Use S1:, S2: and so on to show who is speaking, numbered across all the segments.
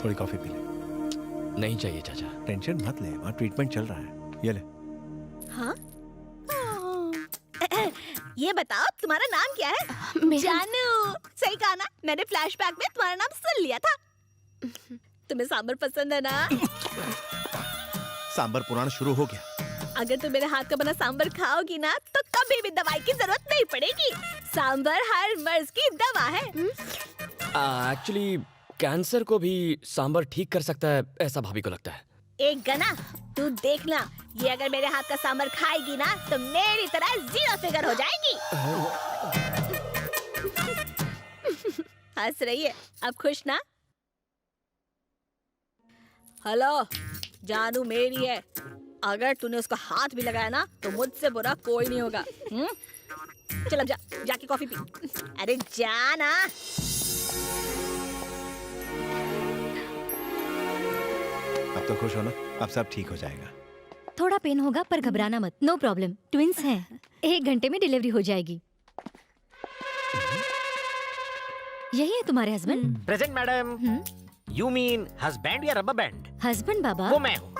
S1: थोड़ी coffee P ले।
S2: नहीं चाहिए चाचा।
S1: टेंशन मत ले, वहाँ ट्रीटमेंट चल रहा है। ये ले।
S3: हाँ? ये बताओ तुम्हारा नाम क्या है? जानू। सही कहा ना, मैंने फ्लैशबैक में तुम्हारा नाम सुन लिया था। तुम्हें सांबर पसंद है ना?
S1: सांबर पुराण शुरू हो गया।
S3: अगर तुम मेरे हाथ का बना सांबर खाओगी ना तो कभी भी दवाई की जरूरत नहीं पड़ेगी। सांबर हर मर्ज की दवा है।
S2: एक्चुअली कैंसर को भी सांबर ठीक कर सकता है, ऐसा भाभी को लगता है।
S3: एक गना, तू देखना, ये अगर मेरे हाथ का सांबर खाएगी ना तो मेरी तरह 0 फिगर हो जाएगी। हंस रही है, अब खुश ना? हेलो, जानू मेरी है। अगर तूने उसका हाथ भी लगाया ना तो मुझसे बुरा कोई नहीं होगा। चल अब जा, जाके कॉफी पी। अरे जा ना।
S1: अब तो खुश हो ना, अब सब ठीक हो जाएगा।
S4: थोड़ा पेन होगा पर घबराना मत, नो प्रॉब्लम, ट्विंस हैं। 1 घंटे में डिलीवरी हो जाएगी। यही है तुम्हारे husband?
S5: Present madam. You mean husband या रबर बैंड?
S4: हस्बैंड बाबा।
S5: वो मैं हूँ।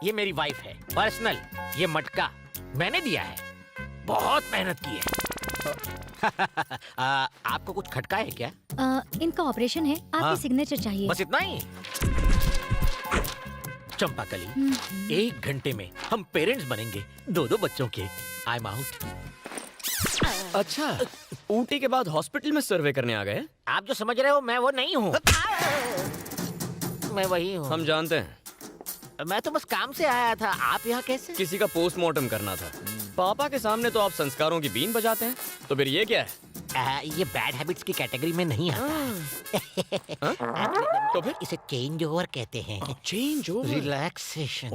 S5: ये मेरी वाइफ है, पर्सनल। ये मटका मैंने दिया है, बहुत मेहनत की है। आपको कुछ खटका है क्या?
S4: इनका ऑपरेशन है, आपकी सिग्नेचर चाहिए।
S5: बस इतना ही? चंपाकली, 1 घंटे में हम पेरेंट्स बनेंगे, 2 बच्चों के। I am out.
S2: अच्छा, ऊटी के बाद हॉस्पिटल में सर्वे करने आ गए?
S5: आप जो समझ रहे हो मैं वो नहीं हूँ। मैं वही हूँ।
S2: हम जानते हैं।
S5: मैं तो बस काम से आया था, आप यहाँ कैसे?
S2: किसी का पोस्टमार्टम करना था। पापा के सामने तो आप संस्कारों की बीन बजाते हैं, तो फिर ये क्या है?
S5: ये बैड हैबिट्स की कैटेगरी में नहीं आता।
S2: तो फिर
S5: इसे चेंज ओवर कहते हैं।
S2: Change over,
S5: relaxation.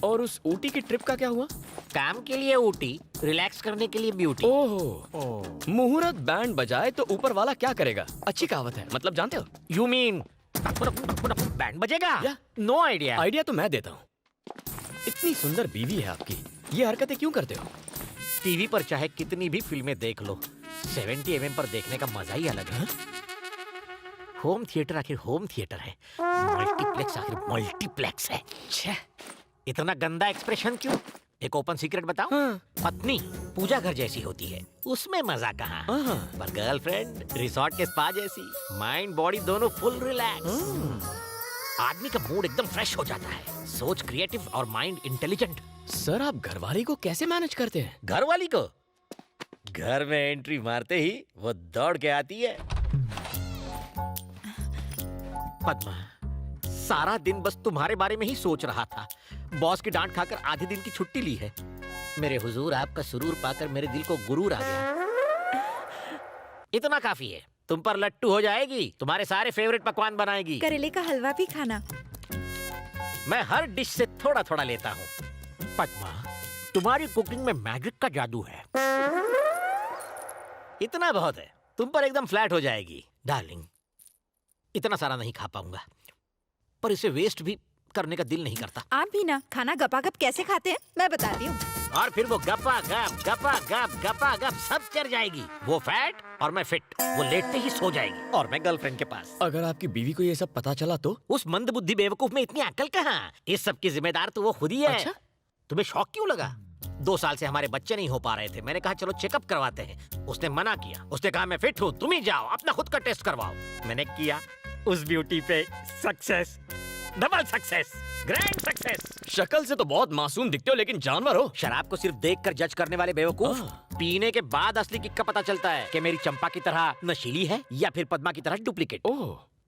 S2: और उस ऊटी की ट्रिप का क्या हुआ?
S5: काम के लिए ऊटी, रिलैक्स करने के लिए ब्यूटी।
S2: ओह, मुहूर्त बैंड बजाए तो ऊपर वाला क्या करेगा? अच्छी कहावत है, मतलब जानते हो?
S5: यू मीन बैंड बजेगा? No idea.
S2: आइडिया तो मैं देता हूँ। इतनी सुंदर बीवी है आपकी, ये हरकतें क्यों करते हो?
S5: टीवी पर चाहे कितनी भी फिल्में देख लो, 70 mm पर देखने का मजा ही अलग है। होम थिएटर आखिर होम थिएटर है, मल्टीप्लेक्स आखिर मल्टीप्लेक्स है। छे, इतना गंदा एक्सप्रेशन क्यों? एक ओपन सीक्रेट बताऊं? पत्नी पूजा घर जैसी होती है, उसमें मजा कहाँ? पर गर्लफ्रेंड रिसोर्ट के स्पा जैसी, माइंड बॉडी दोनों फुल रिलैक्स। आदमी का मूड एकदम फ्रेश हो जाता है, सोच क्रिएटिव और माइंड इंटेलिजेंट।
S2: सर, आप घरवाली को कैसे मैनेज करते हैं?
S5: घरवाली को घर में एंट्री मारते ही वो दौड़ के आती है। पद्मा, सारा दिन बस तुम्हारे बारे में ही सोच रहा था। बॉस की डांट खाकर आधे दिन की छुट्टी ली है। मेरे हुजूर, आपका सुरूर पाकर मेरे दिल को गुरूर आ गया। इतना काफी है, तुम पर लट्टू हो जाएगी, तुम्हारे सारे फेवरेट पकवान बनाएगी।
S6: करेले का हलवा भी खाना।
S5: मैं हर डिश से थोड़ा थोड़ा लेता हूँ। पद्मा, तुम्हारी कुकिंग में मैजिक का जादू है। इतना बहुत है, तुम पर एकदम फ्लैट हो जाएगी। डार्लिंग, इतना सारा नहीं खा पाऊंगा, पर इसे वेस्ट भी करने का दिल नहीं करता।
S6: आप भी ना खाना गपागप कैसे खाते हैं मैं बताती हूँ।
S5: और फिर वो गपा गप सब चढ़ जाएगी। वो फैट और मैं फिट। वो लेटते ही सो जाएगी और मैं गर्लफ्रेंड के पास।
S2: अगर आपकी बीवी को ये सब पता चला तो?
S5: उस मंदबुद्धि बेवकूफ में इतनी अक्ल कहाँ? इस सब की जिम्मेदार तो वो खुद ही है।
S2: अच्छा?
S5: तुम्हें शौक क्यों लगा? 2 साल से हमारे बच्चे नहीं हो पा रहे थे। मैंने कहा चलो चेकअप करवाते हैं। उसने मना किया। उसने कहा मैं फिट हूँ, तुम ही जाओ अपना खुद का टेस्ट करवाओ। मैंने किया, उस ब्यूटी पे success, double success, grand success.
S2: शक्ल से तो बहुत मासूम दिखते हो, लेकिन जानवर हो।
S5: शराब को सिर्फ देखकर जज करने वाले बेवकूफ, पीने के बाद असली किक का पता चलता है कि मेरी चंपा की तरह नशीली है या फिर पद्मा की तरह डुप्लीकेट।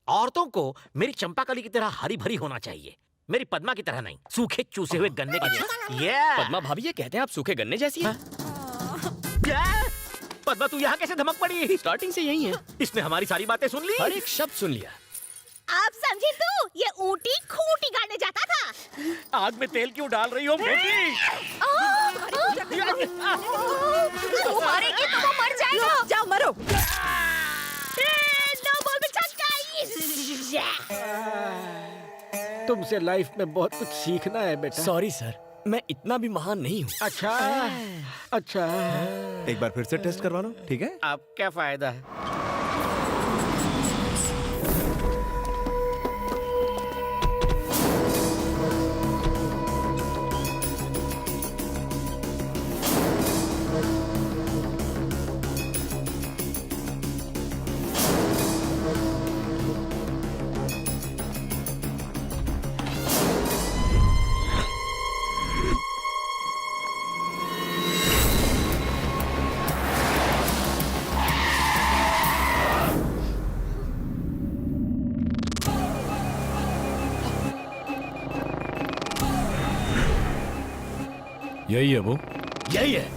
S5: औरतों को मेरी चंपाकली की तरह हरी भरी होना चाहिए, मेरी पद्मा की तरह नहीं, सूखे चूसे हुए गन्ने की जैसी।
S2: पद्मा भाभी ये कहते हैं आप सूखे गन्ने जैसी हैं।
S5: पद्मा तू यहाँ कैसे धमक पड़ी?
S2: स्टार्टिंग से यही है।
S5: इसने हमारी सारी बातें सुन ली,
S2: हर एक शब्द सुन लिया।
S3: आप समझी तू? ये ऊंटी खूंटी गाड़ने जाता था।
S5: आग में तेल क्यों डाल रही हो बेटी?
S6: तू मारेगी तो वो मर जाएगा। जाओ मरो।
S3: नो बॉल में छक्का।
S5: तुमसे लाइफ में बहुत कुछ सीखना है बेटा।
S2: सॉरी सर, मैं इतना भी महान नहीं हूँ।
S5: अच्छा अच्छा,
S1: एक बार फिर से टेस्ट करवा लो, ठीक है?
S5: अब क्या फायदा है?
S7: यही है वो।
S2: यही है।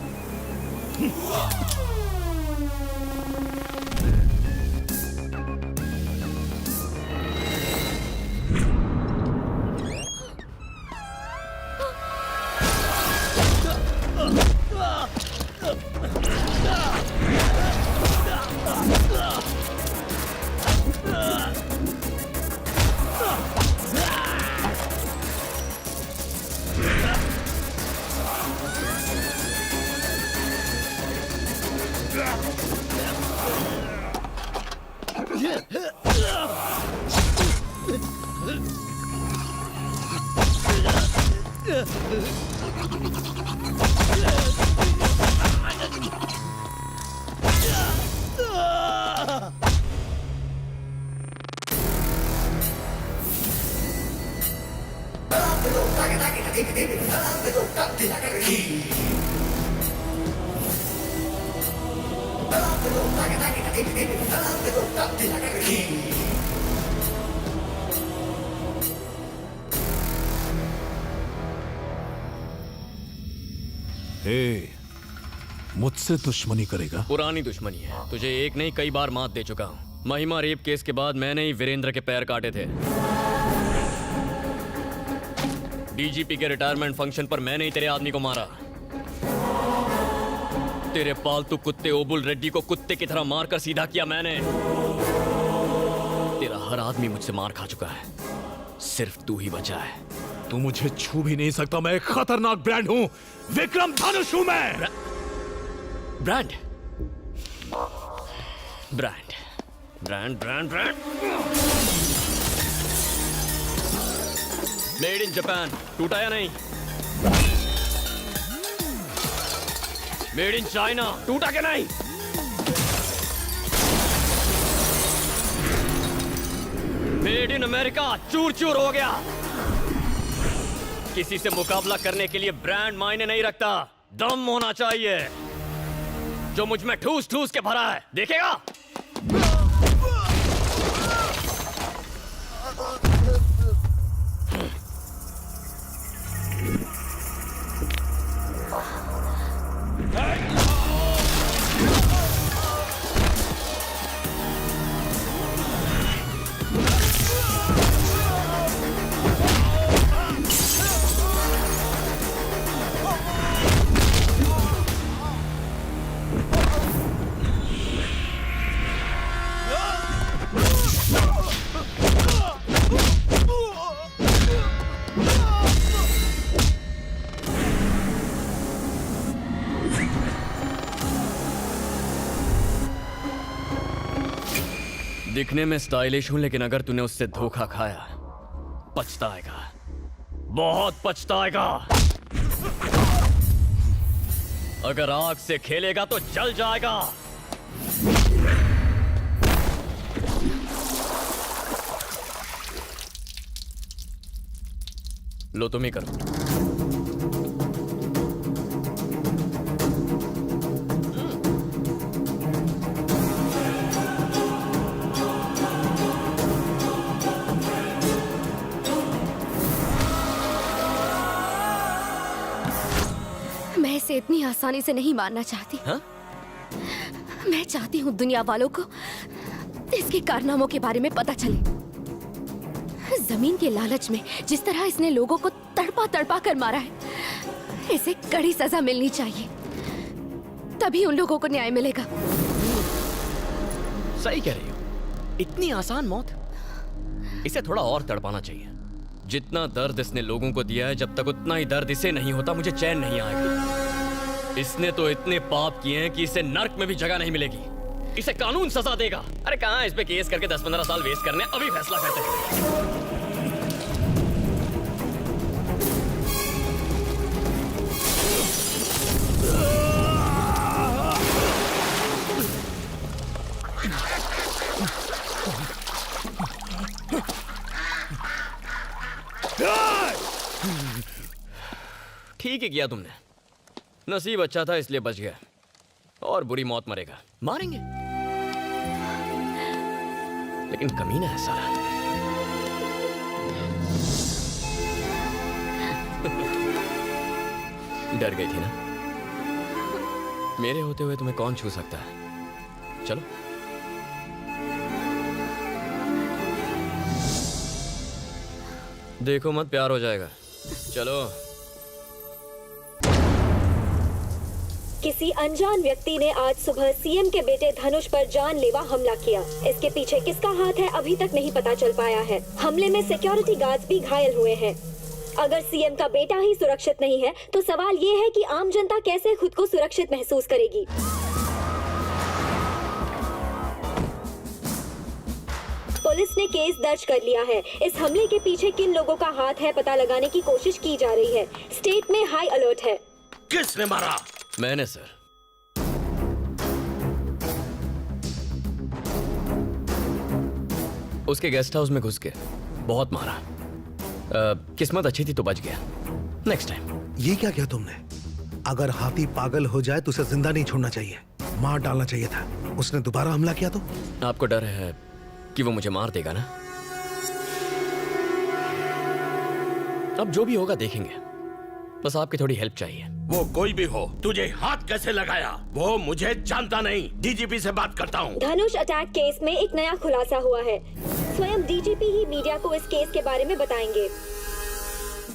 S7: हे, मुझसे दुश्मनी करेगा?
S2: पुरानी दुश्मनी है। तुझे एक नहीं कई बार मात दे चुका हूँ। महिमा रेप केस के बाद मैंने ही वीरेंद्र के पैर काटे थे। डीजीपी के रिटायरमेंट फंक्शन पर मैंने ही तेरे आदमी को मारा। तेरे पालतू कुत्ते ओबुल रेड्डी को कुत्ते की तरह मारकर सीधा किया मैंने। तेरा हर आदमी मुझसे मार खा चुका है, सिर्फ तू ही बचा है।
S7: तू मुझे छू भी नहीं सकता। मैं एक खतरनाक ब्रांड हूं, विक्रम धनुष हूं मैं।
S2: Brand brand brand brand brand made in Japan, टूटा या नहीं? मेड इन चाइना, टूटा क्या नहीं? मेड इन अमेरिका, चूर चूर हो गया। किसी से मुकाबला करने के लिए ब्रांड मायने नहीं रखता, दम होना चाहिए जो मुझ में ठूस ठूस के भरा है। देखेगा? दिखने में स्टाइलिश हूं, लेकिन अगर तूने उससे धोखा खाया, पछताएगा, बहुत पछताएगा। अगर आग से खेलेगा तो जल जाएगा। लो तुम ही करो।
S6: मैं इसे इतनी आसानी से नहीं मारना चाहती।
S2: हाँ?
S6: मैं चाहती हूँ दुनिया वालों को इसके कारनामों के बारे में पता चले। जमीन के लालच में जिस तरह इसने लोगों को तड़पा तड़पा कर मारा है, इसे कड़ी सजा मिलनी चाहिए, तभी उन लोगों को न्याय मिलेगा।
S2: सही कह रही हो। इतनी आसान मौत? इसे थोड़ा और तड़पाना चाहिए। जितना दर्द इसने लोगों को दिया है, जब तक उतना ही दर्द इसे नहीं होता, मुझे चैन नहीं आएगा। इसने तो इतने पाप किए हैं कि इसे नर्क में भी जगह नहीं मिलेगी। इसे कानून सजा देगा। अरे कहाँ इस पे केस करके 10-15 साल वेस्ट करने, अभी फैसला करते हैं। ठीक ही किया तुमने। नसीब अच्छा था इसलिए बच गया, और बुरी मौत मरेगा। मारेंगे, लेकिन कमीना है साला। डर गई थी ना? मेरे होते हुए तुम्हें कौन छू सकता है? चलो। देखो मत, प्यार हो जाएगा। चलो।
S8: किसी अनजान व्यक्ति ने आज सुबह सीएम के बेटे धनुष पर जानलेवा हमला किया। इसके पीछे किसका हाथ है अभी तक नहीं पता चल पाया है। हमले में सिक्योरिटी गार्ड्स भी घायल हुए हैं। अगर सीएम का बेटा ही सुरक्षित नहीं है तो सवाल ये है कि आम जनता कैसे खुद को सुरक्षित महसूस करेगी। पुलिस ने केस दर्ज कर लिया है। इस हमले के पीछे किन लोगों का हाथ है पता लगाने की कोशिश की जा रही है। स्टेट में हाई अलर्ट है।
S9: किसने मारा?
S2: मैंने सर। उसके गेस्ट हाउस में घुस के बहुत मारा। किस्मत अच्छी थी तो बच गया। Next time.
S10: ये क्या किया तुमने? अगर हाथी पागल हो जाए तो उसे जिंदा नहीं छोड़ना चाहिए, मार डालना चाहिए था। उसने दोबारा हमला किया तो?
S2: आपको डर है कि वो मुझे मार देगा ना? अब जो भी होगा देखेंगे। बस आपकी थोड़ी हेल्प चाहिए।
S9: वो कोई भी हो, तुझे हाथ कैसे लगाया? वो मुझे जानता नहीं। डीजीपी से बात करता हूँ।
S8: धनुष अटैक केस में एक नया खुलासा हुआ है। स्वयं डीजीपी ही मीडिया को इस केस के बारे में बताएंगे।